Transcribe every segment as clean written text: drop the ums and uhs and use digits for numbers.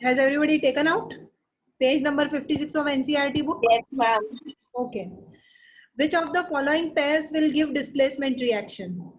Has everybody taken out page number 56 of NCERT book? Yes, ma'am. Okay. Which of the following pairs will give displacement reaction?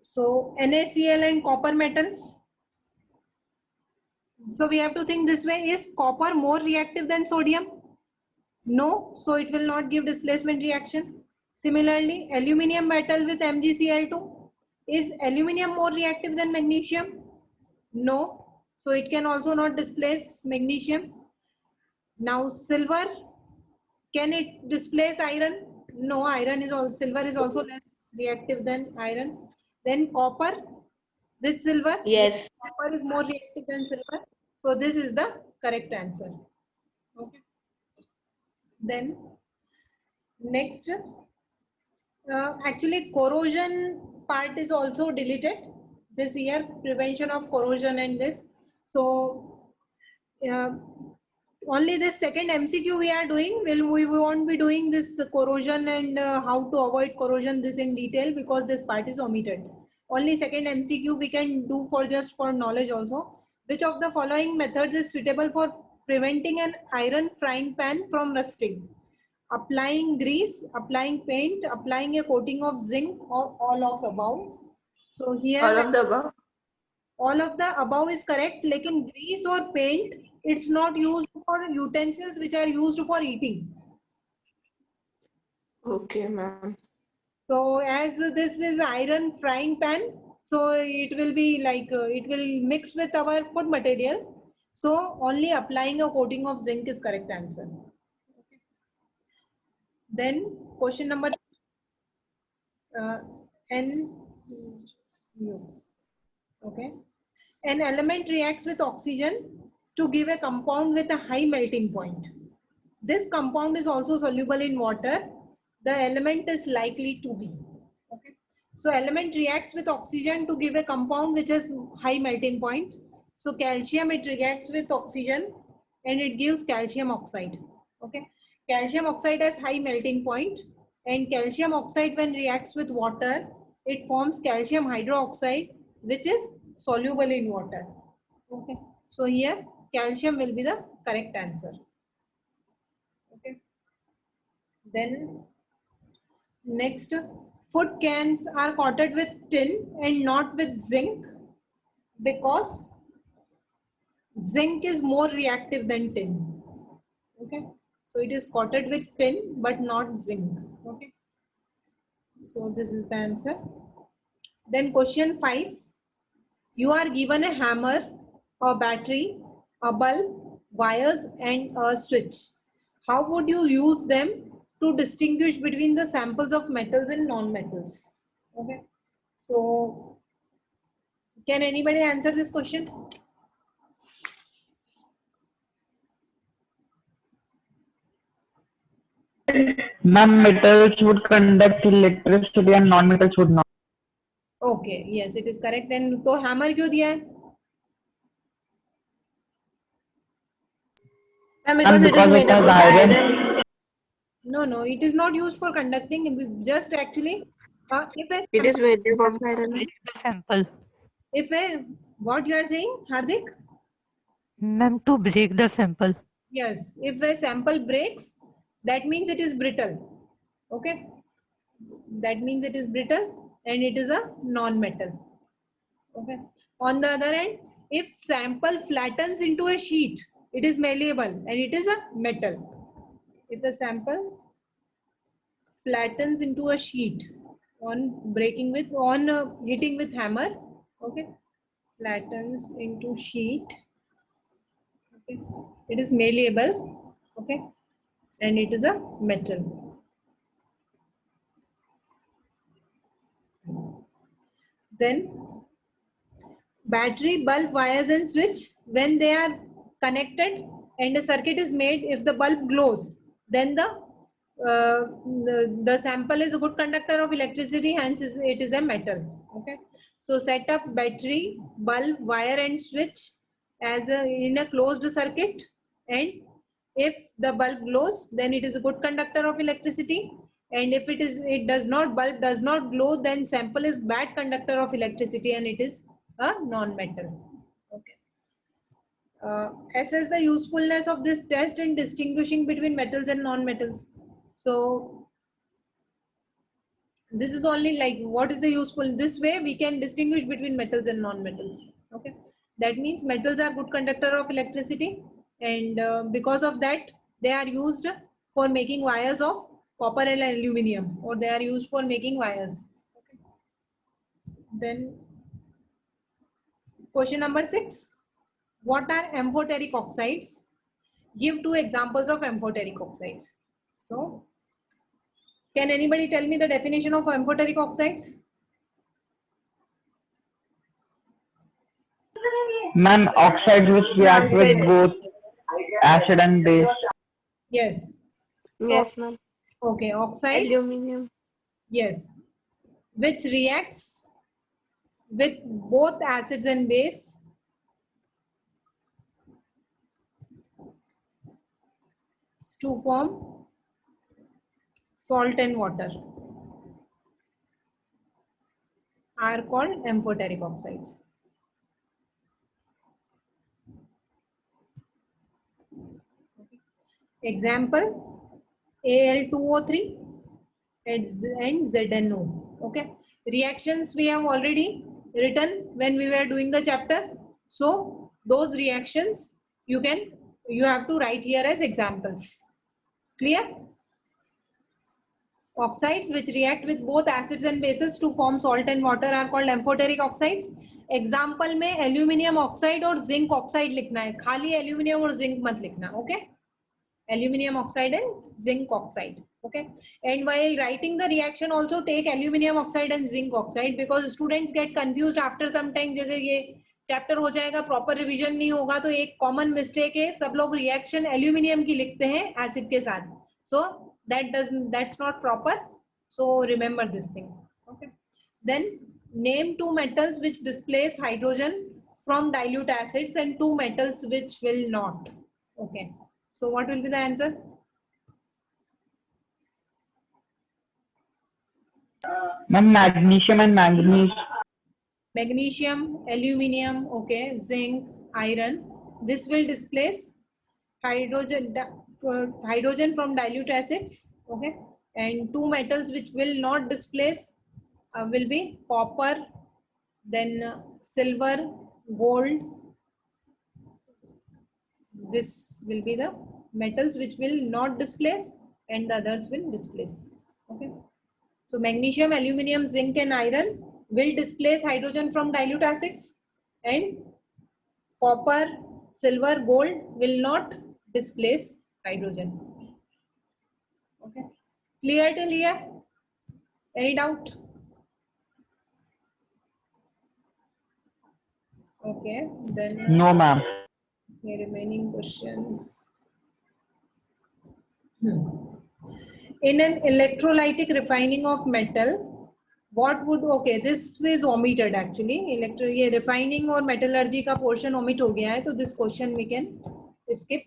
So NaCl and copper metal. So we have to think this way: is copper more reactive than sodium? No, so it will not give displacement reaction. Similarly, aluminium metal with MgCl2. Is aluminium more reactive than magnesium? No, so it can also not displace magnesium. Now silver, can it displace iron? No, iron is also, silver is also less reactive than iron. Then copper with silver. Yes. Copper is more reactive than silver. So this is the correct answer. Okay. Then next, actually corrosion part is also deleted this year, prevention of corrosion and this. So uh, only this second MCQ we are doing. We won't be doing this corrosion and how to avoid corrosion this in detail, because this part is omitted. Only second MCQ we can do for just for knowledge also. Which of the following methods is suitable for preventing an iron frying pan from rusting? Applying grease, applying paint, applying a coating of zinc, or all of above. So here All of the above. all of the above is correct. Like in grease or paint, it's not used for utensils which are used for eating. Okay, ma'am. So as this is iron frying pan, so it will be like it will mix with our food material. So only applying a coating of zinc is correct answer. Then question number N. Okay. An element reacts with oxygen to give a compound with a high melting point. This compound is also soluble in water. The element is likely to be. Okay. So element reacts with oxygen to give a compound which has high melting point. So calcium, it reacts with oxygen and it gives calcium oxide. Okay. Calcium oxide has high melting point, and calcium oxide when reacts with water, it forms calcium hydroxide, which is soluble in water. Okay. So here calcium will be the correct answer. Okay. Then next, food cans are coated with tin and not with zinc because zinc is more reactive than tin. Okay. So it is coated with tin but not zinc. Okay. So this is the answer. Then question 5. You are given a hammer, a battery, a bulb, wires and a switch. How would you use them to distinguish between the samples of metals and non-metals? Okay. So can anybody answer this question? Ma'am, metals would conduct electricity and non-metals would not. Okay, yes, it is correct. And तो hammer क्यों दिया है? Because it is made has up of iron. iron. No, it is not used for conducting. Just actually, It is made up of iron. The sample. if a what you are saying, Hardik? Ma'am, to break the sample. Yes, if a sample breaks, that means it is brittle. Okay, that means it is brittle and it is a non-metal. Okay. On the other hand, if sample flattens into a sheet, it is malleable and it is a metal. If the sample flattens into a sheet on hitting with hammer, okay, flattens into sheet, okay, it is malleable, okay, and it is a metal. Then battery, bulb, wires and switch, when they are connected and a circuit is made, if the bulb glows, then the sample is a good conductor of electricity, hence it is a metal. Okay. So set up battery, bulb, wire and switch in a closed circuit, and if the bulb glows, then it is a good conductor of electricity, and if bulb does not glow, then sample is bad conductor of electricity and it is a non-metal. Okay. Assess the usefulness of this test in distinguishing between metals and non-metals. So this is only like what is the useful. This way we can distinguish between metals and non-metals. Okay, that means metals are good conductor of electricity, and because of that they are used for making wires of copper and aluminum, or they are used for making wires. Okay. Then question number 6. What are amphoteric oxides? Give 2 examples of amphoteric oxides. So, can anybody tell me the definition of amphoteric oxides? Ma'am, oxides which react with both acid and base. Yes. So, Yes, ma'am. okay, oxides, Aluminum. yes, which reacts with both acids and base to form salt and water are called amphoteric oxides. Example, Al2O3 and ZNO. Okay, reactions we have already written when we were doing the chapter. So those reactions you have to write here as examples. Clear? Oxides which react with both acids and bases to form salt and water are called amphoteric oxides. Example में aluminium oxide और zinc oxide लिखना है, खाली aluminium और zinc मत लिखना. Okay, aluminum oxide and zinc oxide. Okay, and while writing the reaction also take aluminum oxide and zinc oxide, because students get confused after some time. जैसे ये chapter हो जाएगा, प्रॉपर रिवीजन नहीं होगा, तो एक कॉमन मिस्टेक है, सब लोग रिएक्शन एल्यूमिनियम की लिखते हैं एसिड के साथ. So that's not proper. So remember this thing. Okay, then name 2 metals which displace hydrogen from dilute acids and 2 metals which will not. Okay, so what will be the answer? Ma'am, magnesium and manganese. Magnesium, aluminum, okay, zinc, iron. This will displace hydrogen from dilute acids. Okay, and 2 metals which will not displace will be copper, then silver, gold. This will be the metals which will not displace, and the others will displace. Okay, so magnesium, aluminum, zinc and iron will displace hydrogen from dilute acids, and copper, silver, gold will not displace hydrogen. Okay, clear till here? Any doubt? Okay, then No, ma'am. the remaining questions. In an electrolytic refining of metal, what would, okay, this is omitted actually. ये refining और metallurgy का portion omit हो गया है, तो this question we can skip.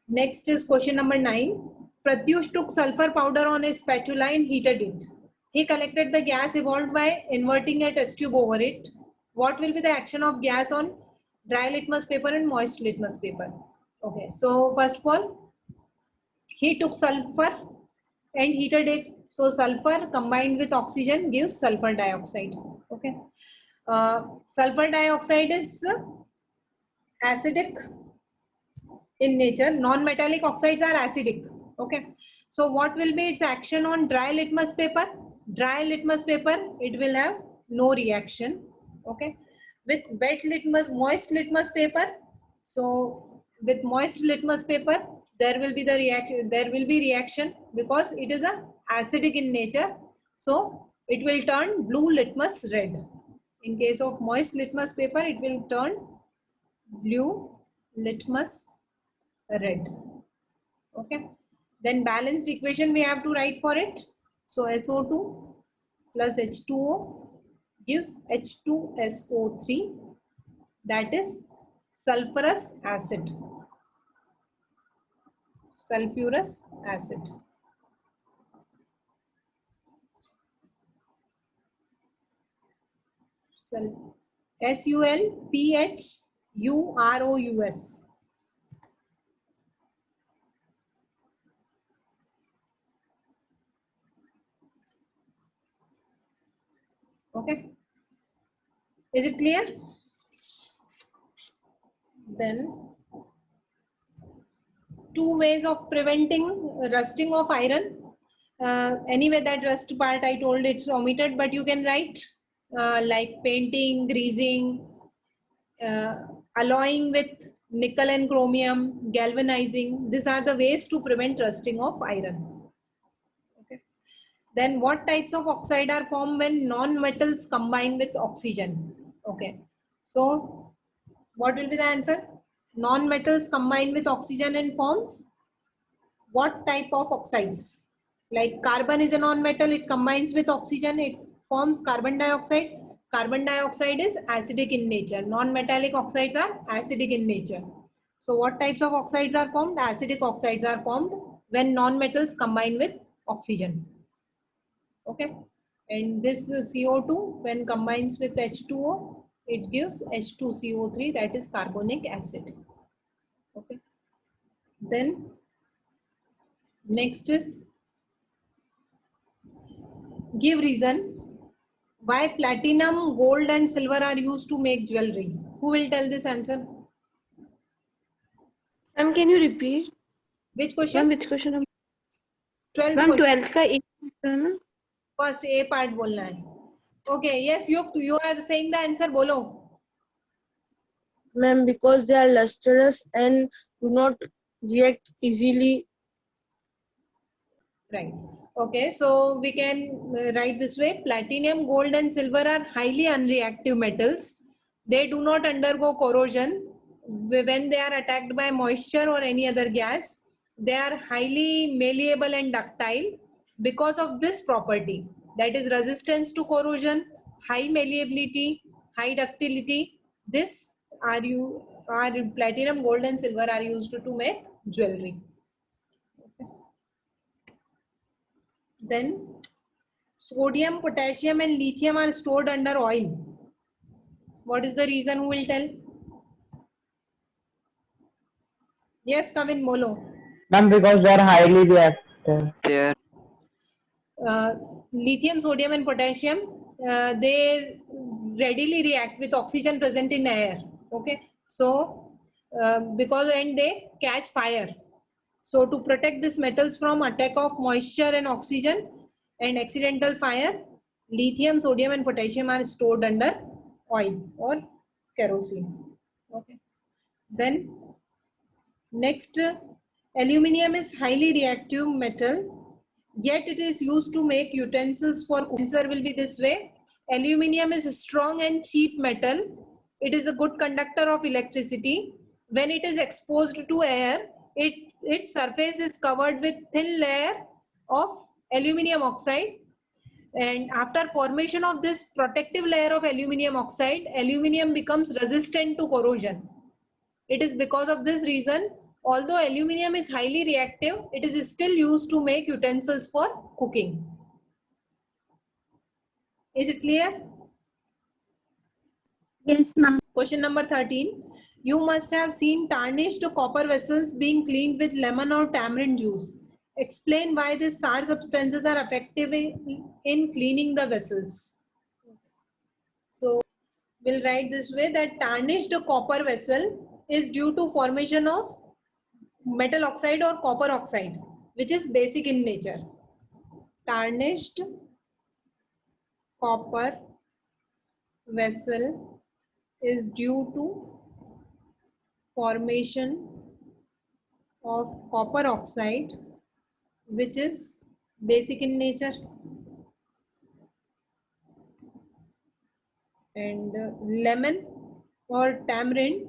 Next is question number 9. Pratyush took sulfur powder on a spatula and heated it. He collected the gas evolved by inverting a test tube over it. What will be the action of gas on dry litmus paper and moist litmus paper? Okay, so first of all, he took sulfur and heated it. So sulfur combined with oxygen gives sulfur dioxide. Okay, sulfur dioxide is acidic in nature. Non-metallic oxides are acidic. Okay, so what will be its action on dry litmus paper? Dry litmus paper, it will have no reaction. Okay, with wet litmus, moist litmus paper, so with moist litmus paper there will be the reaction because it is a acidic in nature, so it will turn blue litmus red. In case of moist litmus paper, it will turn blue litmus red. Okay, then balanced equation we have to write for it. So SO2 plus H2O gives H2SO3, that is sulfurous acid. Sulfurous acid. SULPH UROUS. Okay. Is it clear? Then two ways of preventing rusting of iron. Anyway, that rust part I told it's omitted, but you can write like painting, greasing, alloying with nickel and chromium, galvanizing. These are the ways to prevent rusting of iron. Okay. Then what types of oxide are formed when non-metals combine with oxygen? Okay. So what will be the answer? Non-metals combine with oxygen and forms what type of oxides? Like carbon is a non-metal, it combines with oxygen, it forms carbon dioxide. Carbon dioxide is acidic in nature. Non-metallic oxides are acidic in nature. So what types of oxides are formed? Acidic oxides are formed when non-metals combine with oxygen. Okay. And this CO2 when combines with H2O, it gives H2CO3, that is carbonic acid. Okay. Then next is give reason why platinum, gold and silver are used to make jewelry. Who will tell this answer? Ma'am, can you repeat? Which Ma'am, question? which question? 12th Ma'am, question. 12th का एक question ना? First A part बोलना है. Okay, yes, you are saying the answer. बोलो. Ma'am, because they are lustrous and do not react easily. Right. Okay, so we can write this way. Platinum, gold and silver are highly unreactive metals. They do not undergo corrosion when they are attacked by moisture or any other gas. They are highly malleable and ductile because of this property, that is resistance to corrosion, high malleability, high ductility. This are platinum, gold and silver are used to make jewelry. Then sodium, potassium and lithium are stored under oil. What is the reason? Who will tell? Yes, Kavin, bolo. Ma'am, because they are highly reactive. Lithium, sodium and potassium, they readily react with oxygen present in air. Okay. So because and they catch fire. So to protect these metals from attack of moisture and oxygen and accidental fire, lithium, sodium and potassium are stored under oil or kerosene. Okay. Then next, aluminium is highly reactive metal, yet it is used to make utensils for cooking. Answer will be this way. Aluminium is a strong and cheap metal. It is a good conductor of electricity. When it is exposed to air, its surface is covered with thin layer of aluminium oxide. And after formation of this protective layer of aluminium oxide, aluminium becomes resistant to corrosion. It is because of this reason, although aluminium is highly reactive, it is still used to make utensils for cooking. Is it clear? Yes, ma'am. Question number 13. You must have seen tarnished copper vessels being cleaned with lemon or tamarind juice. Explain why these sour substances are effective in cleaning the vessels. So we'll write this way, that tarnished copper vessel is due to formation of metal oxide or copper oxide, which is basic in nature. Tarnished copper vessel is due to formation of copper oxide, which is basic in nature. And lemon or tamarind,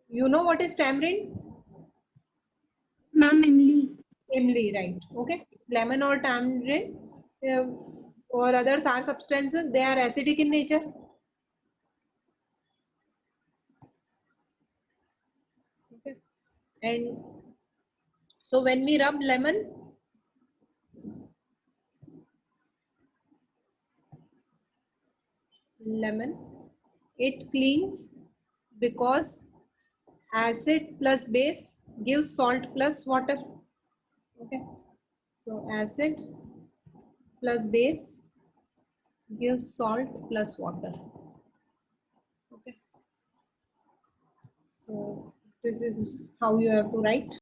you know what is tamarind? Ma'am, Emily. Imli, right? Okay. Lemon or tamarind or other sour substances, they are acidic in nature. Okay. And so when we rub lemon, It cleans because acid plus base gives salt plus water. Okay, so acid plus base gives salt plus water. Okay, so this is how you have to write.